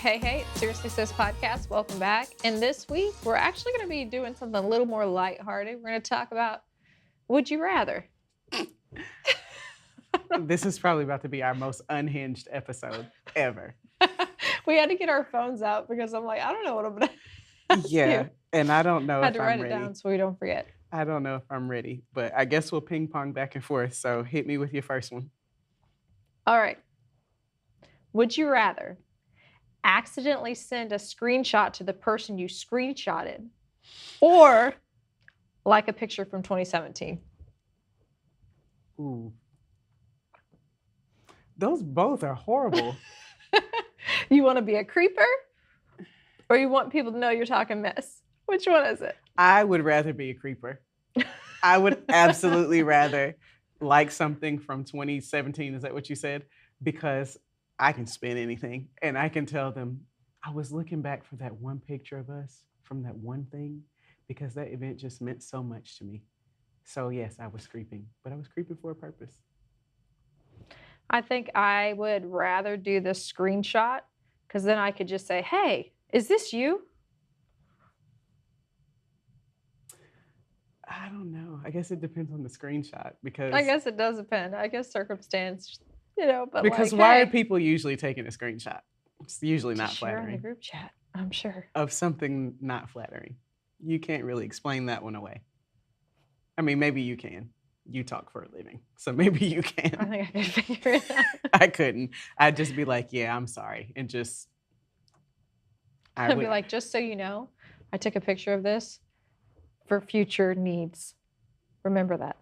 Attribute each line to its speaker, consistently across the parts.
Speaker 1: Hey, it's Seriously Sis Podcast. Welcome back. And this week, we're actually going to be doing something a little more lighthearted. We're going to talk about Would You Rather?
Speaker 2: This is probably about to be our most unhinged episode ever.
Speaker 1: We had to get our phones out because I'm like, I don't know what I'm going to ask you.
Speaker 2: And I don't know
Speaker 1: I had
Speaker 2: if
Speaker 1: to
Speaker 2: I'm
Speaker 1: write it
Speaker 2: ready.
Speaker 1: down so we don't forget.
Speaker 2: I don't know if I'm ready, but I guess we'll ping pong back and forth. So hit me with your first one.
Speaker 1: All right. Would you rather accidentally send a screenshot to the person you screenshotted or like a picture from 2017?
Speaker 2: Ooh. Those both are horrible.
Speaker 1: You want to be a creeper or you want people to know you're talking mess? Which one is it?
Speaker 2: I would rather be a creeper. I would absolutely rather like something from 2017. Is that what you said? Because I can spin anything and I can tell them I was looking back for that one picture of us from that one thing because that event just meant so much to me. So yes, I was creeping, but I was creeping for a purpose.
Speaker 1: I think I would rather do the screenshot because then I could just say, hey, is this you?
Speaker 2: I don't know. I guess it depends on the screenshot because
Speaker 1: I guess it does depend. I guess circumstance, but
Speaker 2: because
Speaker 1: like,
Speaker 2: why
Speaker 1: hey,
Speaker 2: are people usually taking a screenshot? It's usually
Speaker 1: to
Speaker 2: not
Speaker 1: share in the
Speaker 2: flattering.
Speaker 1: group chat, I'm sure.
Speaker 2: Of something not flattering. You can't really explain that one away. I mean, maybe you can. You talk for a living, so maybe you can.
Speaker 1: I think I could figure it out.
Speaker 2: I couldn't. I'd just be like, yeah, I'm sorry. And just,
Speaker 1: I'd be like, just so you know, I took a picture of this for future needs. Remember that.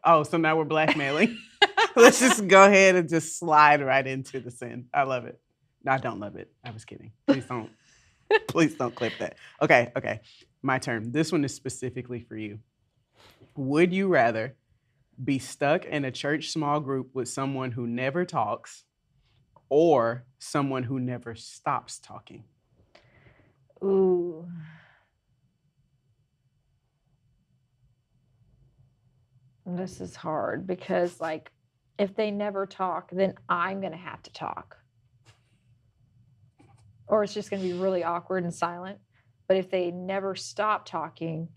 Speaker 2: Oh, so now we're blackmailing. Let's just go ahead and just slide right into the sin. I love it. No, I don't love it. I was kidding. Please don't. Please don't clip that. Okay. My turn. This one is specifically for you. Would you rather be stuck in a church small group with someone who never talks or someone who never stops talking?
Speaker 1: Ooh. This is hard because, like, if they never talk, then I'm going to have to talk. Or it's just going to be really awkward and silent. But if they never stop talking,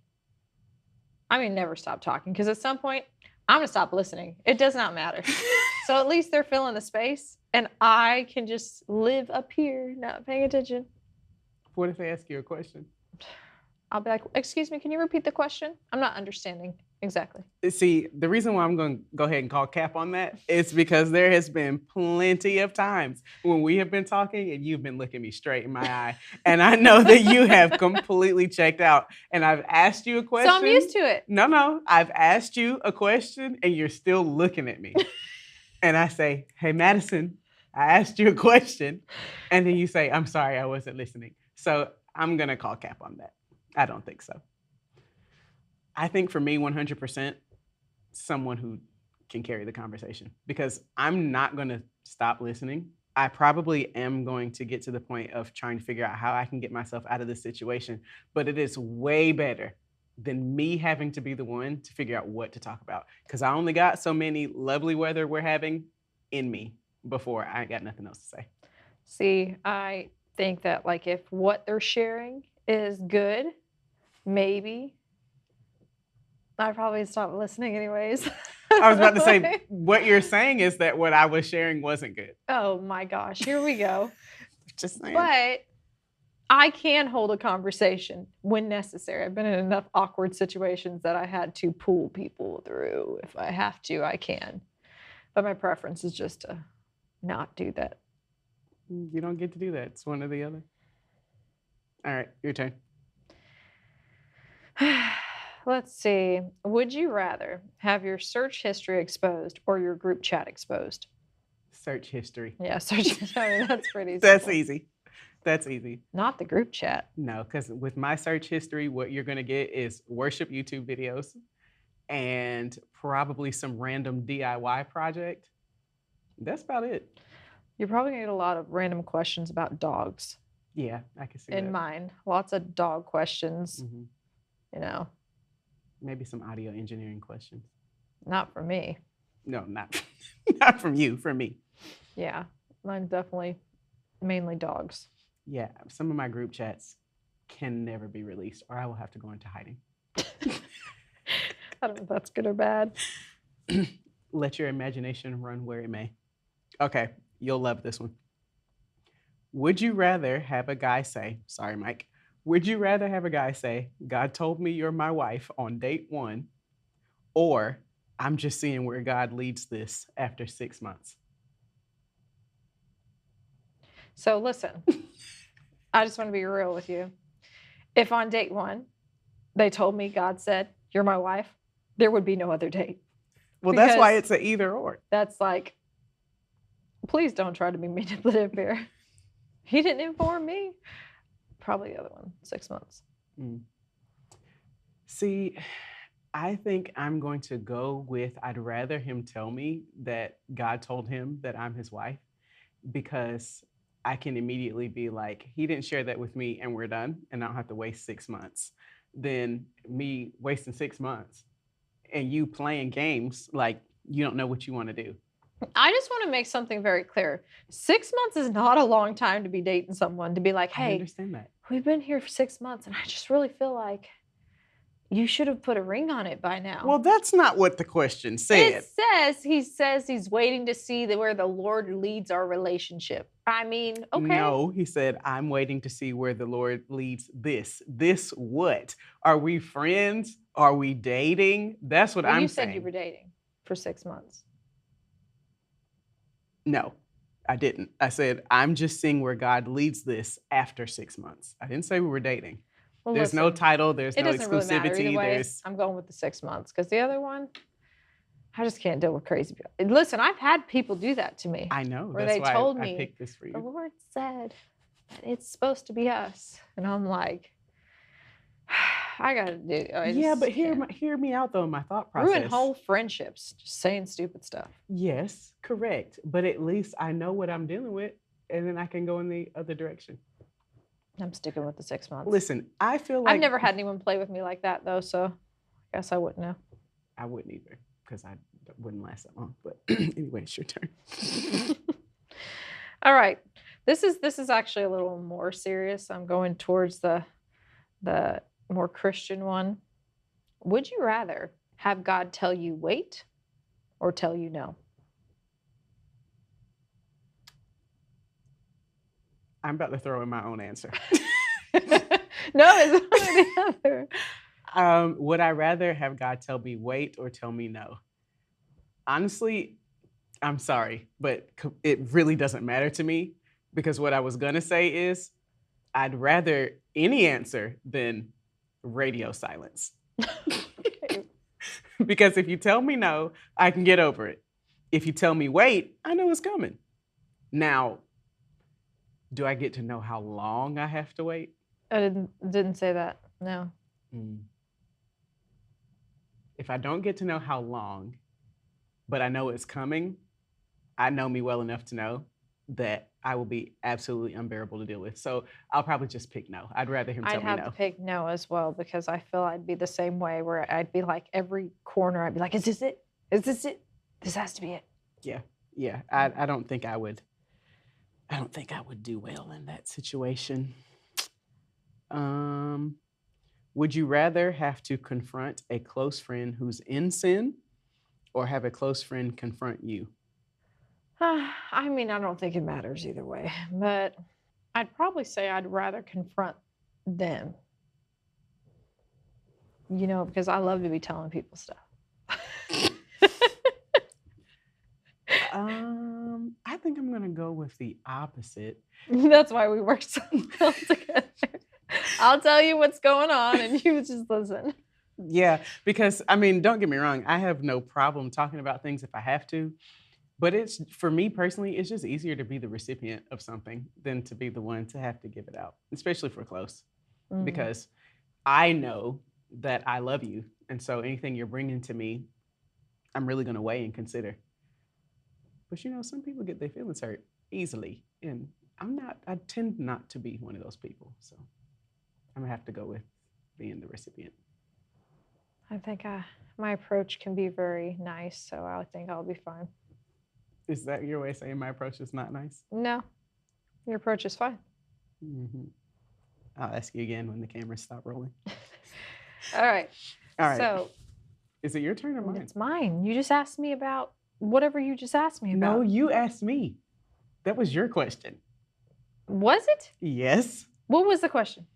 Speaker 1: never stop talking, because at some point, I'm going to stop listening. It does not matter. So at least they're filling the space, and I can just live up here, not paying attention.
Speaker 2: What if they ask you a question?
Speaker 1: I'll be like, excuse me, can you repeat the question? I'm not understanding exactly.
Speaker 2: See, the reason why I'm going to go ahead and call cap on that is because there has been plenty of times when we have been talking and you've been looking me straight in my eye. And I know that you have completely checked out. And I've asked you a question.
Speaker 1: So I'm used to it.
Speaker 2: No. I've asked you a question and you're still looking at me. And I say, hey, Madison, I asked you a question. And then you say, I'm sorry, I wasn't listening. So I'm going to call cap on that. I don't think so. I think for me, 100%, someone who can carry the conversation because I'm not going to stop listening. I probably am going to get to the point of trying to figure out how I can get myself out of this situation, but it is way better than me having to be the one to figure out what to talk about because I only got so many lovely weather we're having in me before I ain't got nothing else to say.
Speaker 1: See, I think that like if what they're sharing is good, maybe I probably stop listening anyways.
Speaker 2: I was about to say, what you're saying is that what I was sharing wasn't good.
Speaker 1: Oh my gosh, here we go.
Speaker 2: Just saying.
Speaker 1: But I can hold a conversation when necessary. I've been in enough awkward situations that I had to pull people through. If I have to, I can. But my preference is just to not do that.
Speaker 2: You don't get to do that. It's one or the other. All right, your turn.
Speaker 1: Let's see. Would you rather have your search history exposed or your group chat exposed?
Speaker 2: Search history.
Speaker 1: Yeah, search history. That's pretty easy.
Speaker 2: That's easy. That's easy.
Speaker 1: Not the group chat.
Speaker 2: No, because with my search history, what you're going to get is worship YouTube videos and probably some random DIY project. That's about it.
Speaker 1: You're probably going to get a lot of random questions about dogs.
Speaker 2: Yeah, I can see that.
Speaker 1: In mine. Lots of dog questions.
Speaker 2: Mm-hmm.
Speaker 1: You know.
Speaker 2: Maybe some audio engineering questions.
Speaker 1: Not for me.
Speaker 2: No, not from you, from me.
Speaker 1: Yeah, mine's definitely mainly dogs.
Speaker 2: Yeah, some of my group chats can never be released, or I will have to go into hiding.
Speaker 1: I don't know if that's good or bad.
Speaker 2: Let your imagination run where it may. Okay, you'll love this one. Would you rather have a guy say, sorry, Mike, would you rather have a guy say, God told me you're my wife on date one, or I'm just seeing where God leads this after 6 months?
Speaker 1: So listen, I just want to be real with you. If on date one, they told me God said, you're my wife, there would be no other date.
Speaker 2: Well, that's why
Speaker 1: Because
Speaker 2: it's an either or.
Speaker 1: That's like, please don't try to be manipulative here. He didn't inform me. Probably the other one, 6 months.
Speaker 2: See, I think I'm going to go with I'd rather him tell me that God told him that I'm his wife, because I can immediately be like, he didn't share that with me and we're done, and I don't have to waste 6 months. Than me wasting 6 months and you playing games like you don't know what you want to do.
Speaker 1: I just want to make something very clear. 6 months is not a long time to be dating someone, to be like,
Speaker 2: I
Speaker 1: hey,
Speaker 2: understand that.
Speaker 1: we've been here for 6 months and I just really feel like you should have put a ring on it by now.
Speaker 2: Well, that's not what the question said.
Speaker 1: He says he's waiting to see where the Lord leads our relationship. I mean, okay.
Speaker 2: No, he said, I'm waiting to see where the Lord leads this. This what? Are we friends? Are we dating? That's what I'm saying.
Speaker 1: You said you were dating for 6 months.
Speaker 2: No, I didn't. I said, I'm just seeing where God leads this after 6 months. I didn't say we were dating. Well, there's no title. There's no exclusivity.
Speaker 1: Really matter. I'm going with the 6 months because the other one, I just can't deal with crazy people. Listen, I've had people do that to me.
Speaker 2: I know.
Speaker 1: Where
Speaker 2: that's
Speaker 1: they
Speaker 2: why
Speaker 1: told
Speaker 2: I
Speaker 1: me,
Speaker 2: picked this for you.
Speaker 1: The Lord said that it's supposed to be us. And I'm like, I got to do.
Speaker 2: Yeah, but hear me out though in my thought process.
Speaker 1: Ruin whole friendships just saying stupid stuff.
Speaker 2: Yes, correct. But at least I know what I'm dealing with, and then I can go in the other direction.
Speaker 1: I'm sticking with the 6 months.
Speaker 2: Listen, I feel like
Speaker 1: I've never had anyone play with me like that though, so I guess I wouldn't know.
Speaker 2: I wouldn't either, because I wouldn't last that long. But anyway, it's your turn.
Speaker 1: All right, this is actually a little more serious. I'm going towards the more Christian one. Would you rather have God tell you wait or tell you no?
Speaker 2: I'm about to throw in my own answer.
Speaker 1: No, it's one or the other.
Speaker 2: Would I rather have God tell me wait or tell me no? Honestly, I'm sorry, but it really doesn't matter to me, because what I was going to say is I'd rather any answer than radio silence. Because if you tell me no, I can get over it. If you tell me wait, I know it's coming. Now, do I get to know how long I have to wait?
Speaker 1: I didn't say that. No.
Speaker 2: If I don't get to know how long, but I know it's coming, I know me well enough to know that I will be absolutely unbearable to deal with. So I'll probably just pick no. I'd rather him tell me no.
Speaker 1: I'd have to pick no as well, because I feel I'd be the same way, where I'd be like every corner, I'd be like, is this it? Is this it? This has to be it.
Speaker 2: Yeah. I don't think I would do well in that situation. Would you rather have to confront a close friend who's in sin, or have a close friend confront you?
Speaker 1: I mean, I don't think it matters either way, but I'd probably say I'd rather confront them. Because I love to be telling people stuff.
Speaker 2: I think I'm gonna go with the opposite.
Speaker 1: That's why we work so well together. I'll tell you what's going on and you just listen.
Speaker 2: Yeah, because I mean, don't get me wrong, I have no problem talking about things if I have to. But it's, for me personally, it's just easier to be the recipient of something than to be the one to have to give it out, especially for close. Because I know that I love you. And so anything you're bringing to me, I'm really going to weigh and consider. But some people get their feelings hurt easily. And I tend not to be one of those people. So I'm going to have to go with being the recipient.
Speaker 1: I think my approach can be very nice, so I think I'll be fine.
Speaker 2: Is that your way of saying my approach is not nice?
Speaker 1: No, your approach is fine.
Speaker 2: Mm-hmm. I'll ask you again when the cameras stop rolling.
Speaker 1: All right.
Speaker 2: All right.
Speaker 1: So
Speaker 2: is it your turn or mine?
Speaker 1: it's mine. You just asked me about whatever you just asked me about.
Speaker 2: No, you asked me. That was your question.
Speaker 1: Was it?
Speaker 2: Yes.
Speaker 1: What was the question?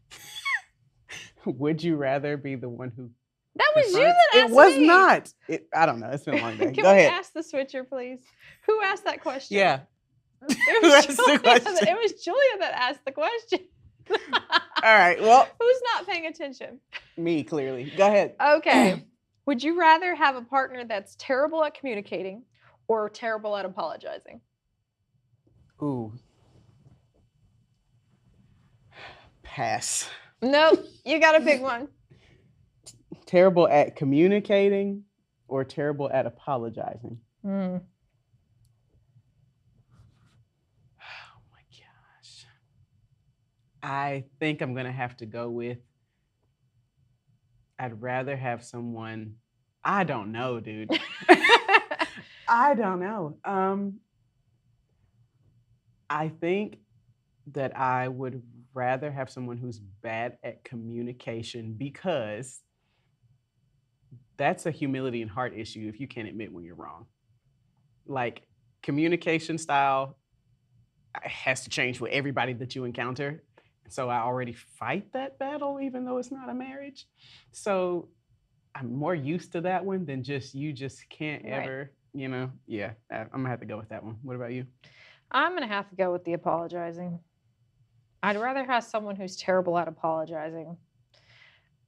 Speaker 2: Would you rather be the one who
Speaker 1: That was you
Speaker 2: confronts-
Speaker 1: that asked
Speaker 2: It was
Speaker 1: me.
Speaker 2: not. I don't know. It's been a long day.
Speaker 1: Can
Speaker 2: Go
Speaker 1: we
Speaker 2: ahead.
Speaker 1: ask the switcher, please? Who asked that question?
Speaker 2: Yeah.
Speaker 1: It
Speaker 2: Who
Speaker 1: was,
Speaker 2: asked the question?
Speaker 1: It was Julia that asked the question.
Speaker 2: All right. Well,
Speaker 1: Who's not paying attention?
Speaker 2: me, clearly. Go ahead.
Speaker 1: Okay. Would you rather have a partner that's terrible at communicating or terrible at apologizing?
Speaker 2: Ooh. Pass.
Speaker 1: Nope. You got to pick one.
Speaker 2: Terrible at communicating or terrible at apologizing?
Speaker 1: Hmm.
Speaker 2: Oh my gosh. I think I'm going to have to go with I'd rather have someone. I don't know, dude. I don't know. I think that I would rather have someone who's bad at communication because that's a humility and heart issue if you can't admit when you're wrong. Like communication style has to change with everybody that you encounter. So I already fight that battle, even though it's not a marriage. So I'm more used to that one than just you just can't
Speaker 1: Right.
Speaker 2: ever, you know. Yeah, I'm gonna have to go with that one. What about you?
Speaker 1: I'm going to have to go with the apologizing. I'd rather have someone who's terrible at apologizing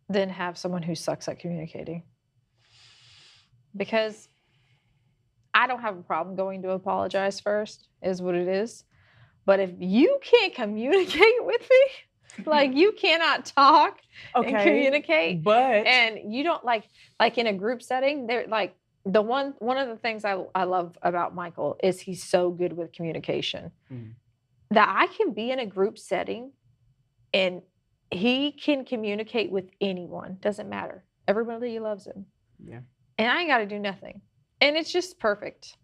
Speaker 1: than have someone who sucks at communicating. Because I don't have a problem going to apologize first, is what it is. But if you can't communicate with me, like you cannot talk and communicate,
Speaker 2: but
Speaker 1: and you don't like in a group setting, they're like one of the things I love about Michael is he's so good with communication. That I can be in a group setting and he can communicate with anyone. Doesn't matter. Everybody loves him.
Speaker 2: Yeah.
Speaker 1: And I ain't got to do nothing. And it's just perfect.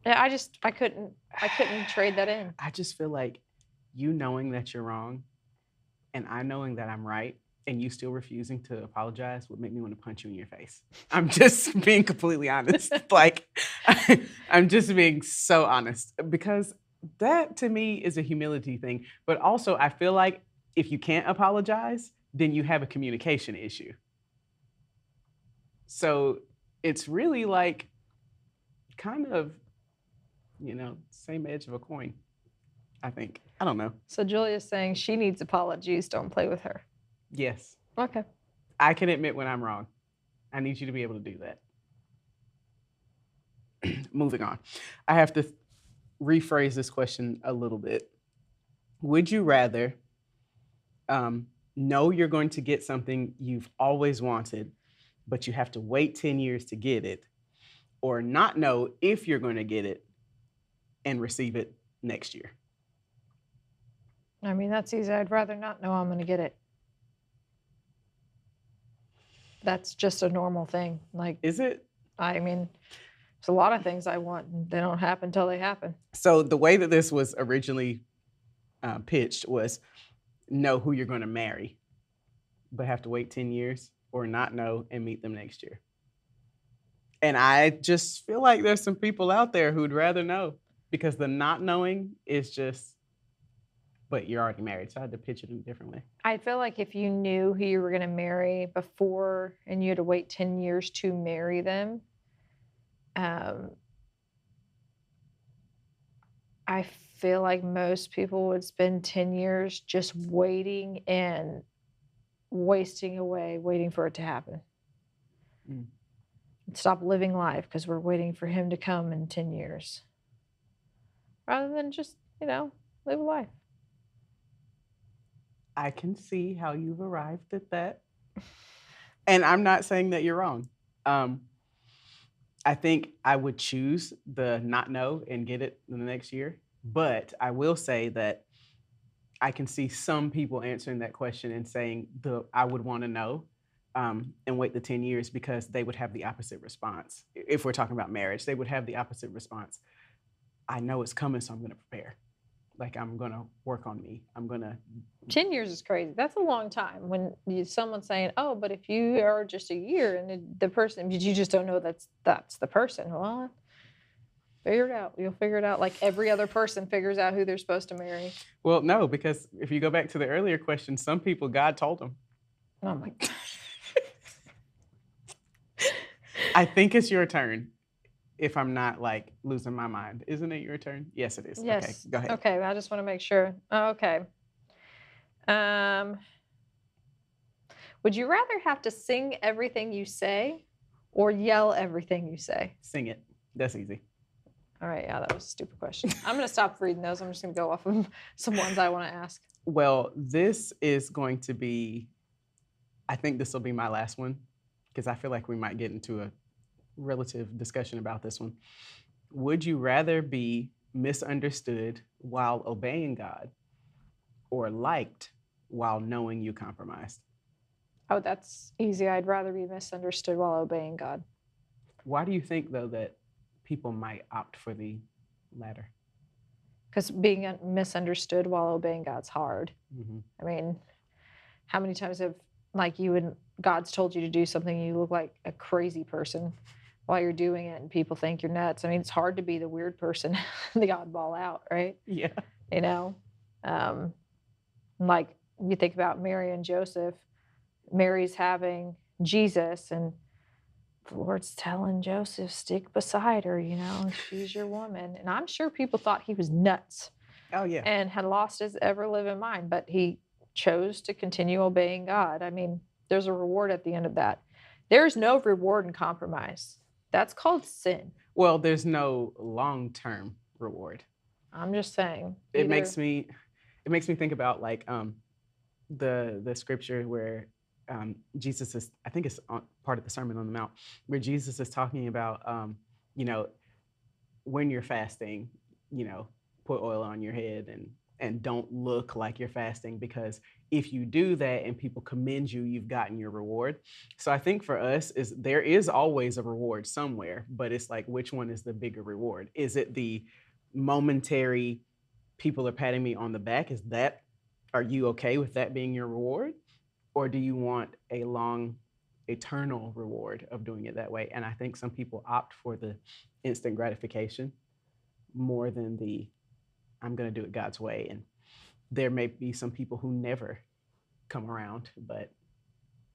Speaker 1: I couldn't trade that in.
Speaker 2: I just feel like you knowing that you're wrong and I knowing that I'm right and you still refusing to apologize would make me want to punch you in your face. I'm just being completely honest. Like, I'm just being so honest because that to me is a humility thing. But also, I feel like if you can't apologize, then you have a communication issue. So it's really like kind of, same edge of a coin, I think. I don't know.
Speaker 1: So Julia's saying she needs apologies. Don't play with her.
Speaker 2: Yes.
Speaker 1: Okay.
Speaker 2: I can admit when I'm wrong. I need you to be able to do that. Moving on. I have to rephrase this question a little bit. Would you rather know you're going to get something you've always wanted, but you have to wait 10 years to get it, or not know if you're going to get it and receive it next year?
Speaker 1: I mean, that's easy. I'd rather not know I'm going to get it. That's just a normal thing. Like,
Speaker 2: is it?
Speaker 1: I mean, there's a lot of things I want and they don't happen until they happen.
Speaker 2: So the way that this was originally pitched was know who you're going to marry, but have to wait 10 years, or not know and meet them next year. And I just feel like there's some people out there who'd rather know, because the not knowing is just, but you're already married. So I had to pitch it in a different way.
Speaker 1: I feel like if you knew who you were going to marry before and you had to wait 10 years to marry them, I feel like most people would spend 10 years just waiting and wasting away, waiting for it to happen. Stop living life because we're waiting for him to come in 10 years. Rather than just, live life.
Speaker 2: I can see how you've arrived at that. And I'm not saying that you're wrong. I think I would choose the not know and get it in the next year. But I will say that I can see some people answering that question and saying I would want to know and wait the 10 years because they would have the opposite response. If we're talking about marriage, they would have the opposite response. I know it's coming, so I'm going to prepare. Like, I'm going to work on me. I'm going to.
Speaker 1: 10 years is crazy. That's a long time when someone's saying, oh, but if you are just a year and the person, you just don't know that's the person. Well, figure it out. You'll figure it out like every other person figures out who they're supposed to marry.
Speaker 2: Well, no, because if you go back to the earlier question, some people God told them.
Speaker 1: Oh my gosh.
Speaker 2: I think it's your turn. If I'm not like losing my mind, isn't it your turn? Yes, it is.
Speaker 1: Yes.
Speaker 2: Okay, go ahead.
Speaker 1: Okay, I just want to make sure. Okay. Would you rather have to sing everything you say or yell everything you say?
Speaker 2: Sing it. That's easy.
Speaker 1: All right, yeah, that was a stupid question. I'm going to stop reading those. I'm just going to go off of some ones I want to ask.
Speaker 2: Well, this is going to be, I think this will be my last one because I feel like we might get into a relative discussion about this one. Would you rather be misunderstood while obeying God or liked while knowing you compromised?
Speaker 1: Oh, that's easy. I'd rather be misunderstood while obeying God.
Speaker 2: Why do you think, though, that people might opt for the latter?
Speaker 1: Because being misunderstood while obeying God's hard.
Speaker 2: Mm-hmm.
Speaker 1: I mean, how many times have like you and God's told you to do something, you look like a crazy person while you're doing it, and people think you're nuts. I mean, it's hard to be the weird person, the oddball out, right?
Speaker 2: Yeah.
Speaker 1: You know, like you think about Mary and Joseph. Mary's having Jesus, and the Lord's telling Joseph, stick beside her, you know, she's your woman. And I'm sure people thought he was nuts.
Speaker 2: Oh, yeah.
Speaker 1: And had lost his ever living mind, but he chose to continue obeying God. I mean, there's a reward at the end of that. There's no reward in compromise. That's called sin.
Speaker 2: Well, there's no long-term reward.
Speaker 1: I'm just saying.
Speaker 2: It makes me think about like the scripture where Jesus is, I think it's part of the Sermon on the Mount, where Jesus is talking about, you know, when you're fasting, you know, put oil on your head and don't look like you're fasting, because if you do that and people commend you, you've gotten your reward. So I think for us is there is always a reward somewhere, but it's like, which one is the bigger reward? Is it the momentary people are patting me on the back? Are you okay with that being your reward? Or do you want a long, eternal reward of doing it that way? And I think some people opt for the instant gratification more than the, I'm going to do it God's way. And there may be some people who never come around, but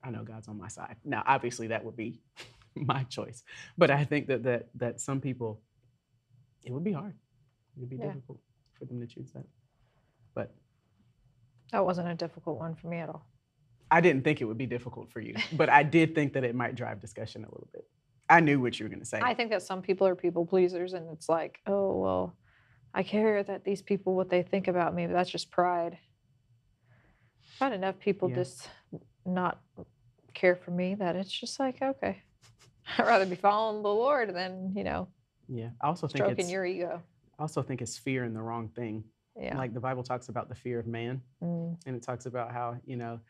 Speaker 2: I know God's on my side. Now, obviously, that would be my choice. But I think that some people, it would be hard. It would be difficult for them to choose that. But
Speaker 1: that wasn't a difficult one for me at all.
Speaker 2: I didn't think it would be difficult for you, but I did think that it might drive discussion a little bit. I knew what you were going to say.
Speaker 1: I think that some people are people pleasers, and it's like, oh, well, I care that these people, what they think about me, but that's just pride. I've had enough people just not care for me that it's just like, okay, I'd rather be following the Lord than, you know,
Speaker 2: I also think
Speaker 1: stroking your ego.
Speaker 2: I also think it's fear in the wrong thing.
Speaker 1: Yeah.
Speaker 2: Like the Bible talks about the fear of man, and it talks about how, you know,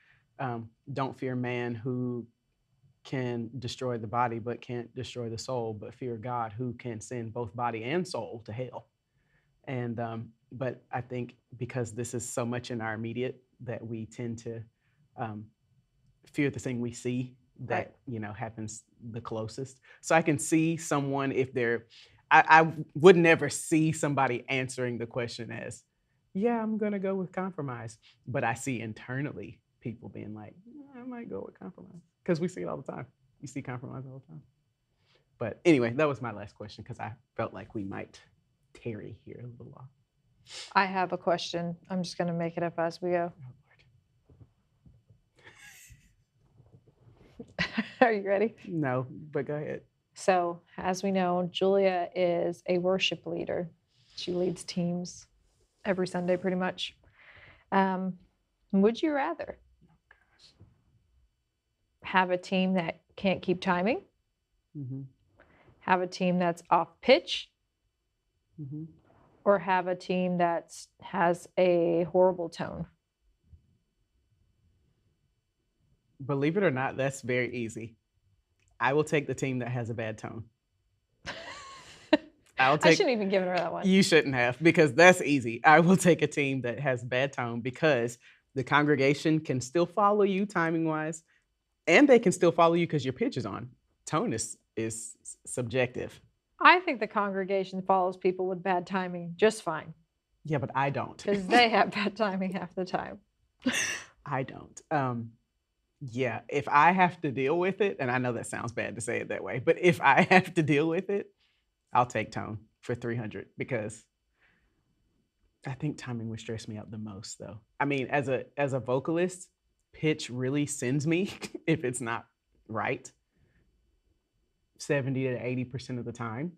Speaker 2: don't fear man who can destroy the body but can't destroy the soul, but fear God who can send both body and soul to hell. And but I think because this is so much in our immediate that we tend to fear the thing we see that you know happens the closest. So I can see someone if they're I would never see somebody answering the question as, yeah, I'm gonna go with compromise. But I see internally people being like, I might go with compromise. Because we see it all the time. You see compromise all the time. But anyway, that was my last question because I felt like we might tarry here a little while.
Speaker 1: I have a question. I'm just going to make it up as we go. Oh, Are you ready?
Speaker 2: No, but go ahead.
Speaker 1: So, as we know, Julia is a worship leader. She leads teams every Sunday pretty much. Would you rather have a team that can't keep timing, have a team that's off pitch, or have a team that has a horrible tone?
Speaker 2: Believe it or not, that's very easy. I will take the team that has a bad tone. I'll
Speaker 1: I
Speaker 2: take.
Speaker 1: shouldn't even given her that one.
Speaker 2: You shouldn't have, because that's easy. I will take a team that has bad tone because the congregation can still follow you timing wise, and they can still follow you because your pitch is on. Tone is subjective.
Speaker 1: I think the congregation follows people with bad timing just fine
Speaker 2: Yeah, but I don't.
Speaker 1: because they have bad timing half the time.
Speaker 2: I don't. Yeah, if I have to deal with it, and I know that sounds bad to say it that way, but if I have to deal with it, I'll take tone for 300 because I think timing would stress me out the most, though. I mean, as a vocalist, pitch really sends me if it's not right 70 to 80% of the time,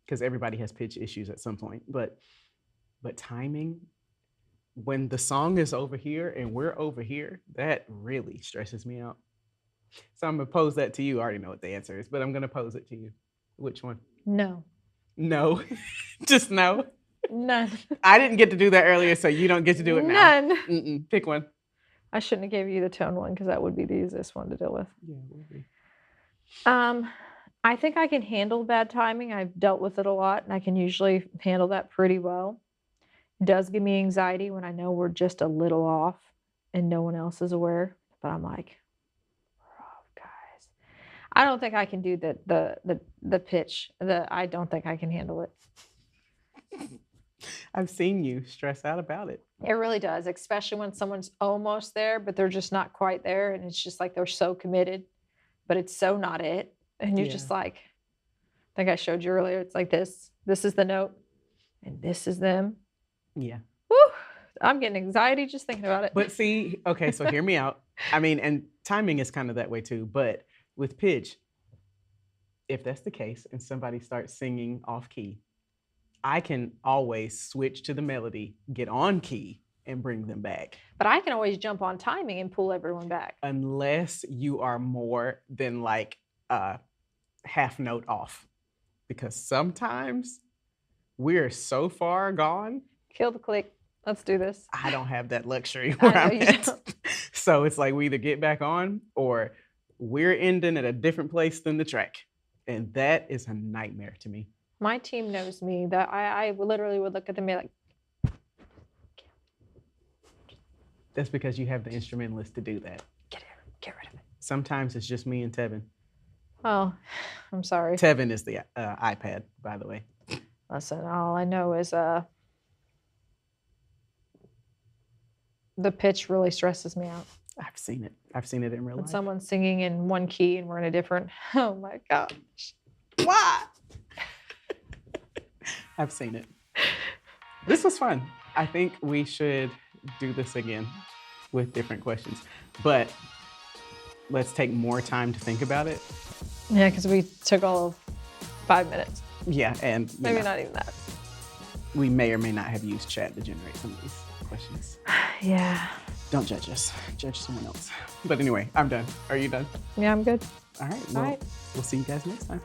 Speaker 2: because everybody has pitch issues at some point. But timing, when the song is over here and we're over here, that really stresses me out. So I'm gonna pose that to you. I already know what the answer is, but I'm gonna pose it to you. Which one?
Speaker 1: No,
Speaker 2: No. Just no.
Speaker 1: none.
Speaker 2: I didn't get to do that earlier, so you don't get to do it now.
Speaker 1: None.
Speaker 2: Pick one.
Speaker 1: I shouldn't have gave you the tone one because that would be the easiest one to deal with.
Speaker 2: Yeah, it will be.
Speaker 1: I think I can handle bad timing. I've dealt with it a lot, and I can usually handle that pretty well. It does give me anxiety when I know we're just a little off and no one else is aware. But I'm like, we're off, guys. I don't think I can do the pitch. I don't think I can handle it.
Speaker 2: I've seen you stress out about it.
Speaker 1: It really does, especially when someone's almost there, but they're just not quite there. And it's just like they're so committed, but it's so not it. And you're just like, I think I showed you earlier. It's like this is the note, and this is them.
Speaker 2: Yeah.
Speaker 1: Woo! I'm getting anxiety just thinking about it.
Speaker 2: But see, okay, so hear me out. I mean, and timing is kind of that way too. But with pitch, if that's the case and somebody starts singing off key, I can always switch to the melody, get on key, and bring them back.
Speaker 1: But I can always jump on timing and pull everyone back.
Speaker 2: Unless you are more than like half note off. Because sometimes we're so far gone.
Speaker 1: Kill the click. Let's do this.
Speaker 2: I don't have that luxury where I'm at. So it's like we either get back on or we're ending at a different place than the track. And that is a nightmare to me.
Speaker 1: My team knows me that I literally would look at them and be like,
Speaker 2: That's because you have the instrumentalist to do that.
Speaker 1: get rid of it.
Speaker 2: Sometimes it's just me and Tevin.
Speaker 1: Oh, I'm sorry.
Speaker 2: Tevin is the iPad, by the way.
Speaker 1: Listen, all I know is the pitch really stresses me out.
Speaker 2: I've seen it. I've seen it in real
Speaker 1: When
Speaker 2: life.
Speaker 1: someone's singing in one key and we're in a different, oh my gosh.
Speaker 2: Why? I've seen it. This was fun. I think we should do this again with different questions. But let's take more time to think about it.
Speaker 1: Yeah, because we took all of 5 minutes.
Speaker 2: Yeah, and
Speaker 1: Maybe not even that.
Speaker 2: we may or may not have used chat to generate some of these questions.
Speaker 1: Yeah.
Speaker 2: Don't judge us. Judge someone else. But anyway, I'm done. Are you done?
Speaker 1: Yeah, I'm good.
Speaker 2: All right.
Speaker 1: All
Speaker 2: Well,
Speaker 1: right.
Speaker 2: we'll see you guys next time.